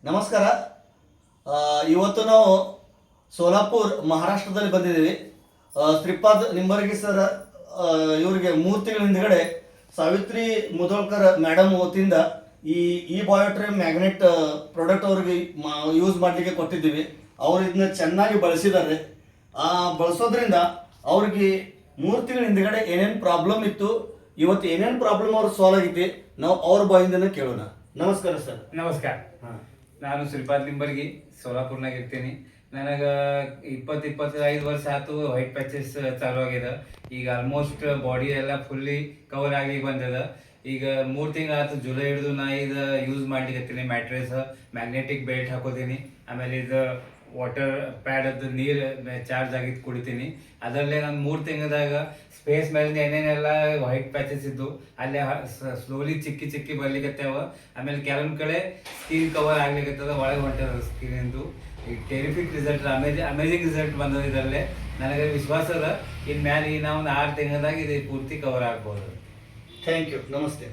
ನಮಸ್ಕಾರ. ಇವತ್ತು ನಾವು ಸೋಲಾಪುರ್ ಮಹಾರಾಷ್ಟ್ರದಲ್ಲಿ ಬಂದಿದ್ದೀವಿ. ಶ್ರೀಪಾದ್ ನಿಂಬರ್ಗಿ ಸರ್ ಇವರಿಗೆ 3 ತಿಂಗಳ ಹಿಂದ್ಗಡೆ ಸಾವಿತ್ರಿ ಮುದೋಳ್ಕರ್ ಮೇಡಮ್ ವತಿಯಿಂದ ಈ ಬಾಯೋಟ್ರಿ ಮ್ಯಾಗ್ನೆಟ್ ಪ್ರಾಡಕ್ಟ್ ಅವ್ರಿಗೆ ಯೂಸ್ ಮಾಡಲಿಕ್ಕೆ ಕೊಟ್ಟಿದ್ದೀವಿ. ಅವರು ಇದನ್ನ ಚೆನ್ನಾಗಿ ಬಳಸಿದ್ದಾರೆ. ಬಳಸೋದ್ರಿಂದ ಅವ್ರಿಗೆ 3 ತಿಂಗಳ ಹಿಂದ್ಗಡೆ ಏನೇನು ಪ್ರಾಬ್ಲಮ್ ಇತ್ತು, ಇವತ್ತು ಏನೇನು ಪ್ರಾಬ್ಲಮ್ ಅವ್ರು ಸಾಲ್ವ್ ಆಗೈತಿ, ನಾವು ಅವ್ರ ಬಾಯಿಂದನೇ ಕೇಳೋಣ. ನಮಸ್ಕಾರ ಸರ್. ನಮಸ್ಕಾರ. ನಾನು ಶ್ರೀಪಾದ್ ನಿಂಬರ್ಗಿ ಸೋಲಾಪುರ್ನಾಗ ಇರ್ತೀನಿ. ನನಗೆ 25 ವರ್ಷ ಆಯ್ತು ವೈಟ್ ಪ್ಯಾಚಸ್ ಚಾಲು ಆಗ್ಯದ. ಈಗ ಆಲ್ಮೋಸ್ಟ್ ಬಾಡಿ ಎಲ್ಲ ಫುಲ್ಲಿ ಕವರ್ ಆಗಿ ಬಂದದ. ಈಗ 3 ತಿಂಗಳು ಆಯ್ತು ಜುಲೈ ಹಿಡಿದು ನಾ ಇದು ಯೂಸ್ ಮಾಡ್ಲಿಕ್ಕೆ ಮ್ಯಾಟ್ರೆಸ್ ಮ್ಯಾಗ್ನೆಟಿಕ್ ಬೆಲ್ಟ್ ಹಾಕೋತೀನಿ. ಆಮೇಲೆ ಇದು ವಾಟರ್ ಪ್ಯಾಡ್ ಅದು ನೀರು ಚಾರ್ಜ್ ಆಗಿದ್ದು ಕುಡಿತೀನಿ. ಅದರಲ್ಲೇ ನಾನು 3 ತಿಂಗಳದಾಗ ಸ್ಪೇಸ್ ಮೇಲೆ ಏನೇನೆಲ್ಲ ವೈಟ್ ಪ್ಯಾಚಸ್ ಇದ್ದು ಅಲ್ಲೇ ಸ್ಲೋಲಿ ಚಿಕ್ಕಿ ಬರ್ಲಿಕ್ಕತ್ತವ. ಆಮೇಲೆ ಕೆಲವೊಂದು ಕಡೆ ಸ್ಕಿನ್ ಕವರ್ ಆಗ್ಲಿಕ್ಕತ್ತದ, ಒಳಗೆ ಹೊಂಟದ ಸ್ಕಿನ್ನಿಂದು. ಈಗ ಟೆರಿಫಿಕ್ ರಿಸಲ್ಟ್, ಅಮೇಜಿಂಗ್ ರಿಸಲ್ಟ್ ಬಂದದ. ಇದರಲ್ಲೇ ನನಗೆ ವಿಶ್ವಾಸ ಅದ ಇನ್ನು ಮ್ಯಾಲೆ ನಾವು ಒಂದು 6 ತಿಂಗಳದಾಗ ಇದು ಪೂರ್ತಿ ಕವರ್ ಆಗ್ಬೋದು. Thank you. ನಮಸ್ತೆ.